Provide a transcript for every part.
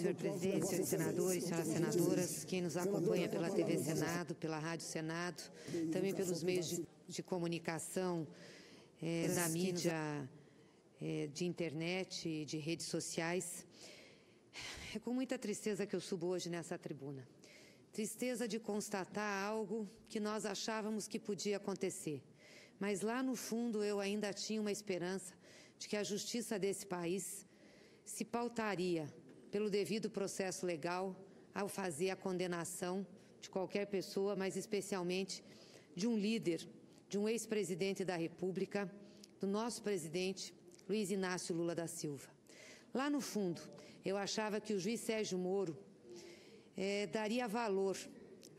senhor presidente, senhores senadores, senhoras senadoras, quem nos acompanha pela TV Senado, pela Rádio Senado, também pelos meios de comunicação, da mídia, de internet, de redes sociais. É com muita tristeza que eu subo hoje nessa tribuna. Tristeza de constatar algo que nós achávamos que podia acontecer. Mas lá no fundo eu ainda tinha uma esperança de que a justiça desse país se pautaria pelo devido processo legal ao fazer a condenação de qualquer pessoa, mas especialmente de um líder, de um ex-presidente da República, do nosso presidente Luiz Inácio Lula da Silva. Lá no fundo, eu achava que o juiz Sérgio Moro daria valor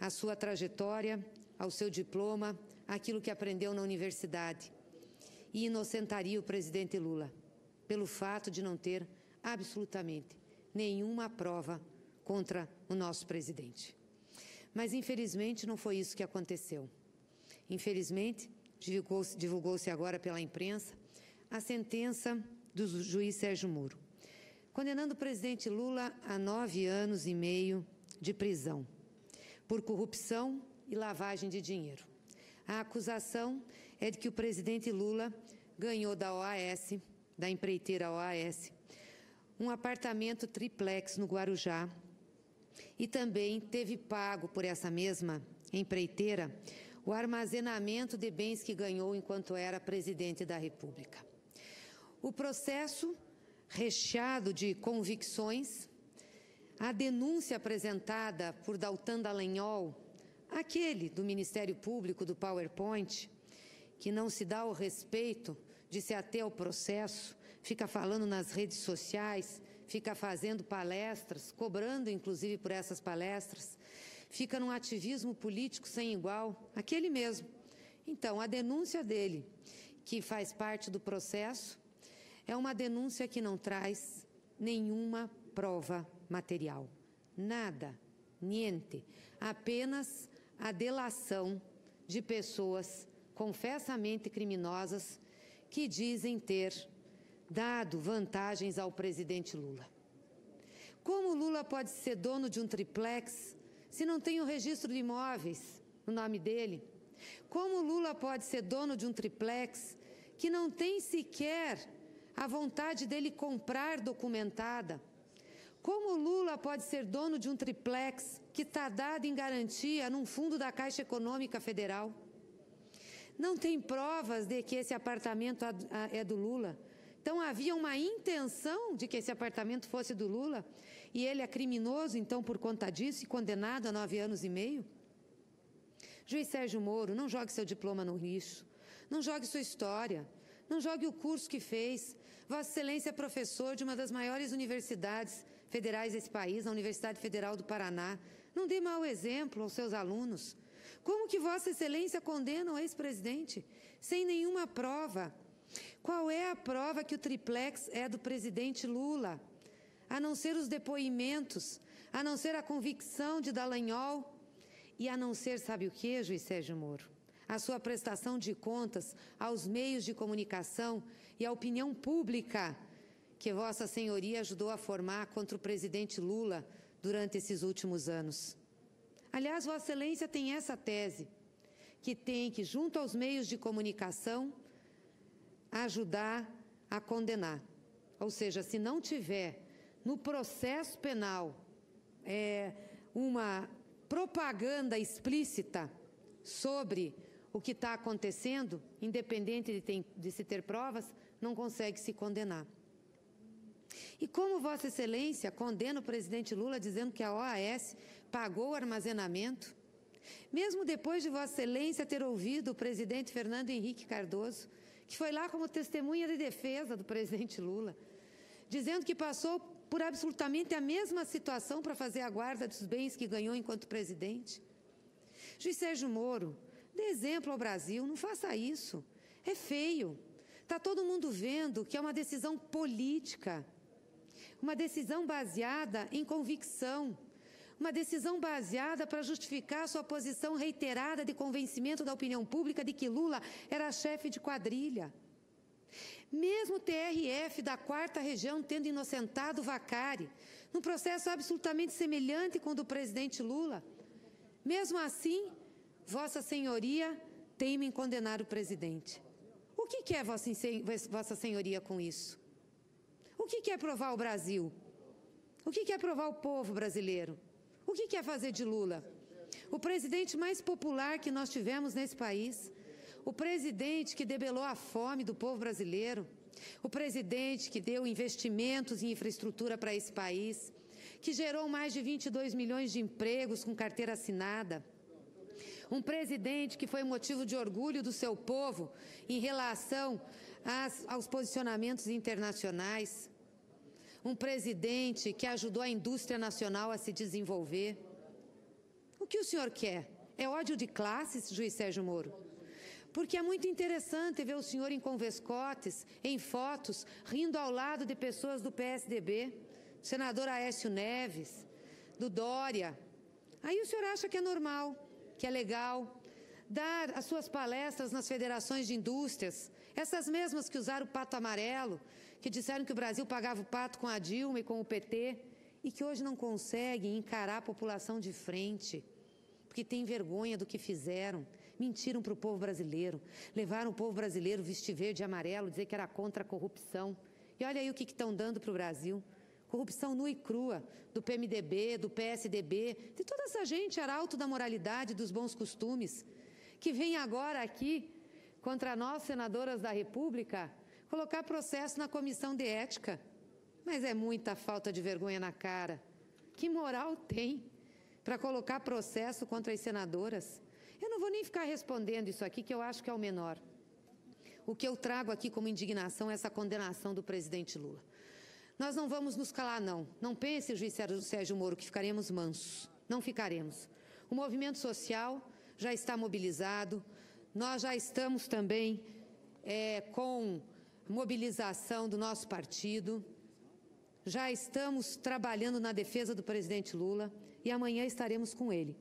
à sua trajetória, ao seu diploma, àquilo que aprendeu na universidade e inocentaria o presidente Lula pelo fato de não ter absolutamente nenhuma prova contra o nosso presidente. Mas, infelizmente, não foi isso que aconteceu. Infelizmente, divulgou-se agora pela imprensa a sentença do juiz Sérgio Moro, condenando o presidente Lula a 9 anos e meio de prisão por corrupção e lavagem de dinheiro. A acusação é de que o presidente Lula ganhou da OAS, da empreiteira OAS, um apartamento triplex no Guarujá e também teve pago por essa mesma empreiteira o armazenamento de bens que ganhou enquanto era presidente da República. O processo, recheado de convicções, a denúncia apresentada por Daltan Dallagnol, aquele do Ministério Público do PowerPoint, que não se dá o respeito de se ater ao processo, fica falando nas redes sociais, fica fazendo palestras, cobrando inclusive por essas palestras, fica num ativismo político sem igual, aquele mesmo. Então, a denúncia dele, que faz parte do processo, é uma denúncia que não traz nenhuma prova material. Nada, niente, apenas a delação de pessoas confessamente criminosas que dizem ter dado vantagens ao presidente Lula. Como Lula pode ser dono de um triplex se não tem o registro de imóveis no nome dele? Como Lula pode ser dono de um triplex que não tem sequer a vontade dele comprar documentada? Como Lula pode ser dono de um triplex que está dado em garantia num fundo da Caixa Econômica Federal? Não tem provas de que esse apartamento é do Lula. Então, havia uma intenção de que esse apartamento fosse do Lula e ele é criminoso, então, por conta disso, e condenado a 9 anos e meio? Juiz Sérgio Moro, não jogue seu diploma no lixo, não jogue sua história, não jogue o curso que fez. Vossa Excelência é professor de uma das maiores universidades federais desse país, a Universidade Federal do Paraná. Não dê mau exemplo aos seus alunos. Como que Vossa Excelência condena o ex-presidente sem nenhuma prova? Qual é a prova que o triplex é do presidente Lula? A não ser os depoimentos, a não ser a convicção de Dallagnol e a não ser, sabe o que, juiz Sérgio Moro? A sua prestação de contas aos meios de comunicação e à opinião pública que Vossa Senhoria ajudou a formar contra o presidente Lula durante esses últimos anos. Aliás, Vossa Excelência tem essa tese, que tem que, junto aos meios de comunicação, ajudar a condenar. Ou seja, se não tiver no processo penal uma propaganda explícita sobre o que está acontecendo, independente de se ter provas, não consegue se condenar. E como Vossa Excelência condena o presidente Lula dizendo que a OAS pagou o armazenamento, mesmo depois de Vossa Excelência ter ouvido o presidente Fernando Henrique Cardoso, que foi lá como testemunha de defesa do presidente Lula, dizendo que passou por absolutamente a mesma situação para fazer a guarda dos bens que ganhou enquanto presidente. Juiz Sérgio Moro, dê exemplo ao Brasil, não faça isso. É feio. Está todo mundo vendo que é uma decisão política, uma decisão baseada em convicção, uma decisão baseada para justificar sua posição reiterada de convencimento da opinião pública de que Lula era chefe de quadrilha. Mesmo o TRF da 4ª Região tendo inocentado Vacari, num processo absolutamente semelhante com o do presidente Lula. Mesmo assim, Vossa Senhoria teima em condenar o presidente. O que quer Vossa Senhoria com isso? O que quer provar o Brasil? O que quer provar o povo brasileiro? O que quer fazer de Lula? O presidente mais popular que nós tivemos nesse país, o presidente que debelou a fome do povo brasileiro, o presidente que deu investimentos em infraestrutura para esse país, que gerou mais de 22 milhões de empregos com carteira assinada, um presidente que foi motivo de orgulho do seu povo em relação aos posicionamentos internacionais, um presidente que ajudou a indústria nacional a se desenvolver. O que o senhor quer? É ódio de classes, juiz Sérgio Moro? Porque é muito interessante ver o senhor em convescotes, em fotos, rindo ao lado de pessoas do PSDB, do senador Aécio Neves, do Dória. Aí o senhor acha que é normal, que é legal, dar as suas palestras nas federações de indústrias, essas mesmas que usaram o pato amarelo, que disseram que o Brasil pagava o pato com a Dilma e com o PT, e que hoje não conseguem encarar a população de frente, porque têm vergonha do que fizeram, mentiram para o povo brasileiro, levaram o povo brasileiro vestir verde e amarelo, dizer que era contra a corrupção. E olha aí o que estão dando para o Brasil. Corrupção nua e crua, do PMDB, do PSDB, de toda essa gente arauto da moralidade, dos bons costumes, que vem agora aqui, contra nós, senadoras da República, colocar processo na comissão de ética. Mas é muita falta de vergonha na cara. Que moral tem para colocar processo contra as senadoras? Eu não vou nem ficar respondendo isso aqui, que eu acho que é o menor. O que eu trago aqui como indignação é essa condenação do presidente Lula. Nós não vamos nos calar, não. Não pense, juiz Sérgio Moro, que ficaremos mansos. Não ficaremos. O movimento social já está mobilizado. Nós já estamos também com mobilização do nosso partido. Já estamos trabalhando na defesa do presidente Lula e amanhã estaremos com ele,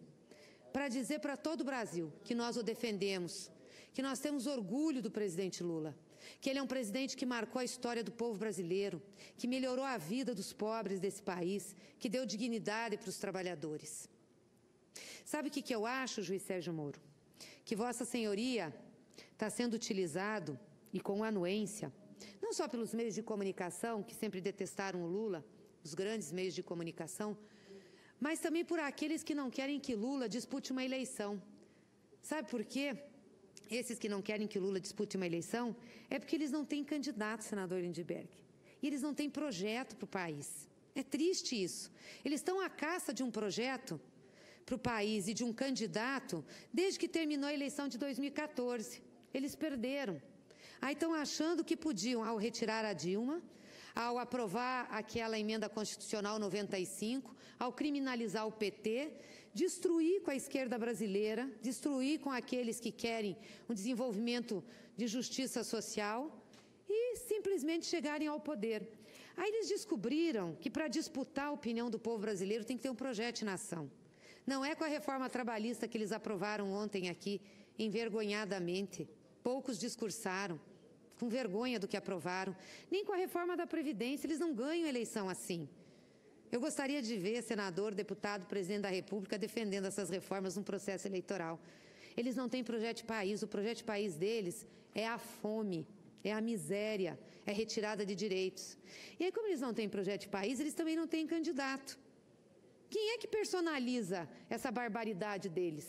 para dizer para todo o Brasil que nós o defendemos, que nós temos orgulho do presidente Lula, que ele é um presidente que marcou a história do povo brasileiro, que melhorou a vida dos pobres desse país, que deu dignidade para os trabalhadores. Sabe o que eu acho, juiz Sérgio Moro? Que Vossa Senhoria está sendo utilizado, e com anuência, não só pelos meios de comunicação, que sempre detestaram o Lula, os grandes meios de comunicação, mas também por aqueles que não querem que Lula dispute uma eleição. Sabe por quê? Esses que não querem que Lula dispute uma eleição é porque eles não têm candidato, senador Lindbergh. E eles não têm projeto para o país. É triste isso. Eles estão à caça de um projeto para o país e de um candidato desde que terminou a eleição de 2014. Eles perderam. Aí estão achando que podiam, ao retirar a Dilma, ao aprovar aquela emenda constitucional 95, ao criminalizar o PT, destruir com a esquerda brasileira, destruir com aqueles que querem um desenvolvimento de justiça social e simplesmente chegarem ao poder. Aí eles descobriram que para disputar a opinião do povo brasileiro tem que ter um projeto de nação. Não é com a reforma trabalhista que eles aprovaram ontem aqui, envergonhadamente. Poucos discursaram, com vergonha do que aprovaram. Nem com a reforma da Previdência, eles não ganham eleição assim. Eu gostaria de ver senador, deputado, presidente da República defendendo essas reformas num processo eleitoral. Eles não têm projeto de país, o projeto de país deles é a fome, é a miséria, é retirada de direitos. E aí, como eles não têm projeto de país, eles também não têm candidato. Quem é que personaliza essa barbaridade deles?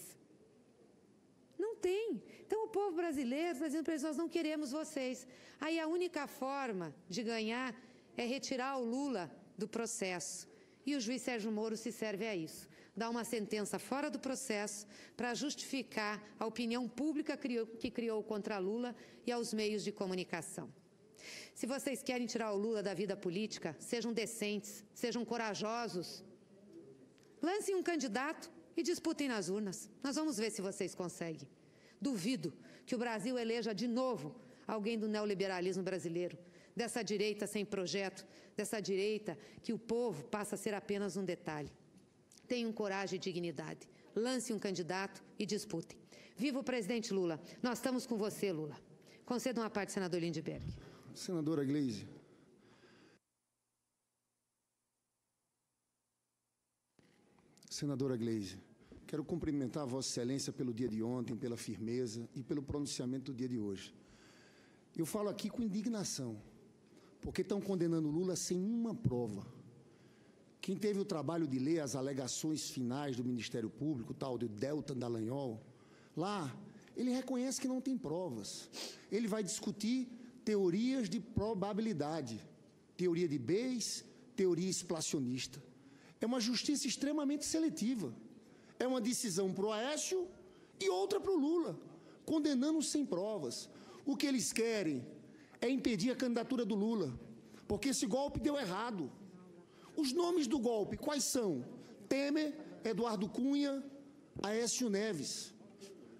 Não tem. Então o povo brasileiro está dizendo para eles, nós não queremos vocês. Aí a única forma de ganhar é retirar o Lula do processo. E o juiz Sérgio Moro se serve a isso. Dá uma sentença fora do processo para justificar a opinião pública que criou contra Lula e aos meios de comunicação. Se vocês querem tirar o Lula da vida política, sejam decentes, sejam corajosos. Lancem um candidato e disputem nas urnas. Nós vamos ver se vocês conseguem. Duvido que o Brasil eleja de novo alguém do neoliberalismo brasileiro, dessa direita sem projeto, dessa direita que o povo passa a ser apenas um detalhe. Tenham coragem e dignidade. Lance um candidato e disputem. Viva o presidente Lula. Nós estamos com você, Lula. Conceda uma parte, senador Lindbergh. Senadora Gleisi. Senadora Gleisi, quero cumprimentar a Vossa Excelência pelo dia de ontem, pela firmeza e pelo pronunciamento do dia de hoje. Eu falo aqui com indignação, porque estão condenando Lula sem uma prova. Quem teve o trabalho de ler as alegações finais do Ministério Público, tal de Deltan Dallagnol, lá ele reconhece que não tem provas. Ele vai discutir teorias de probabilidade, teoria de Bayes, teoria explacionista. É uma justiça extremamente seletiva. É uma decisão para o Aécio e outra para o Lula, condenando sem provas. O que eles querem é impedir a candidatura do Lula, porque esse golpe deu errado. Os nomes do golpe, quais são? Temer, Eduardo Cunha, Aécio Neves.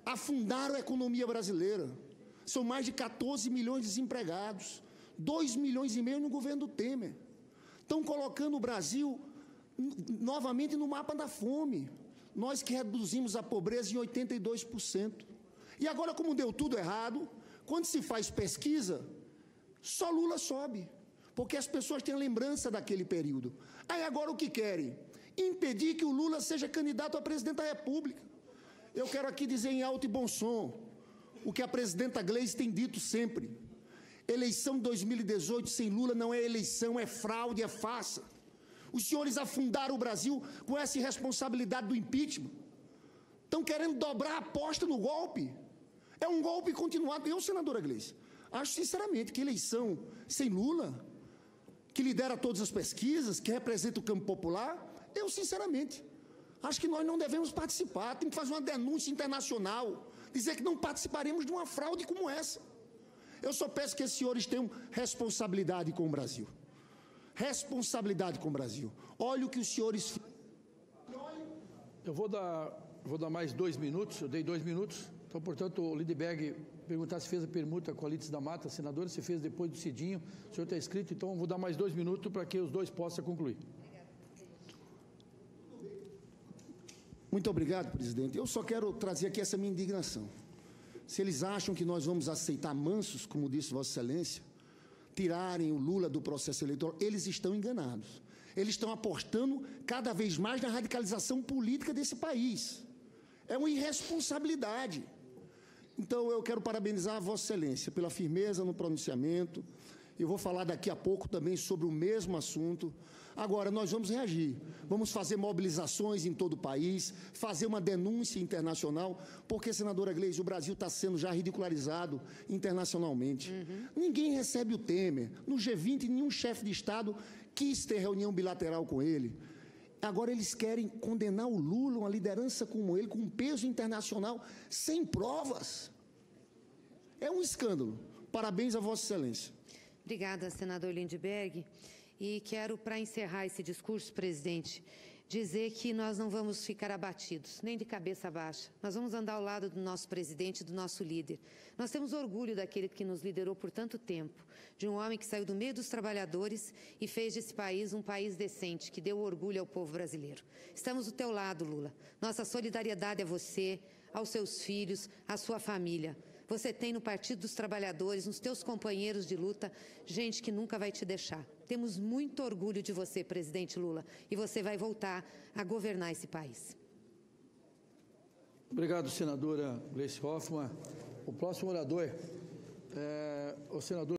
Afundaram a economia brasileira. São mais de 14 milhões de desempregados, 2,5 milhões no governo do Temer. Estão colocando o Brasil novamente no mapa da fome. Nós que reduzimos a pobreza em 82%. E agora, como deu tudo errado, quando se faz pesquisa, só Lula sobe, porque as pessoas têm a lembrança daquele período. Aí agora o que querem? Impedir que o Lula seja candidato a presidente da República. Eu quero aqui dizer em alto e bom som o que a presidenta Gleisi tem dito sempre. Eleição de 2018 sem Lula não é eleição, é fraude, é farsa. Os senhores afundaram o Brasil com essa irresponsabilidade do impeachment. Estão querendo dobrar a aposta no golpe. É um golpe continuado. Eu, senadora Gleisi, acho sinceramente que eleição sem Lula, que lidera todas as pesquisas, que representa o campo popular, eu, sinceramente, acho que nós não devemos participar. Tem que fazer uma denúncia internacional, dizer que não participaremos de uma fraude como essa. Eu só peço que esses senhores tenham responsabilidade com o Brasil. Responsabilidade com o Brasil. Olha o que os senhores... Eu vou dar mais 2 minutos, eu dei 2 minutos. Então, portanto, o Lindbergh perguntar se fez a permuta com a Alice da Mata, senadora, se fez depois do Cidinho. O senhor está inscrito, então eu vou dar mais 2 minutos para que os dois possam concluir. Muito obrigado, presidente. Eu só quero trazer aqui essa minha indignação. Se eles acham que nós vamos aceitar mansos, como disse Vossa Excelência, tirarem o Lula do processo eleitoral, eles estão enganados. Eles estão apostando cada vez mais na radicalização política desse país. É uma irresponsabilidade. Então, eu quero parabenizar a Vossa Excelência pela firmeza no pronunciamento. Eu vou falar daqui a pouco também sobre o mesmo assunto. Agora, nós vamos reagir. Vamos fazer mobilizações em todo o país, fazer uma denúncia internacional, porque, senadora Gleisi, o Brasil está sendo já ridicularizado internacionalmente. Ninguém recebe o Temer. No G20, nenhum chefe de Estado quis ter reunião bilateral com ele. Agora eles querem condenar o Lula, uma liderança como ele, com um peso internacional, sem provas. É um escândalo. Parabéns a Vossa Excelência. Obrigada, senador Lindbergh. E quero, para encerrar esse discurso, presidente, dizer que nós não vamos ficar abatidos, nem de cabeça baixa. Nós vamos andar ao lado do nosso presidente, do nosso líder. Nós temos orgulho daquele que nos liderou por tanto tempo, de um homem que saiu do meio dos trabalhadores e fez desse país um país decente, que deu orgulho ao povo brasileiro. Estamos do teu lado, Lula. Nossa solidariedade a você, aos seus filhos, à sua família. Você tem no Partido dos Trabalhadores, nos teus companheiros de luta, gente que nunca vai te deixar. Temos muito orgulho de você, presidente Lula, e você vai voltar a governar esse país. Obrigado, senadora Gleisi Hoffmann. O próximo orador é o senador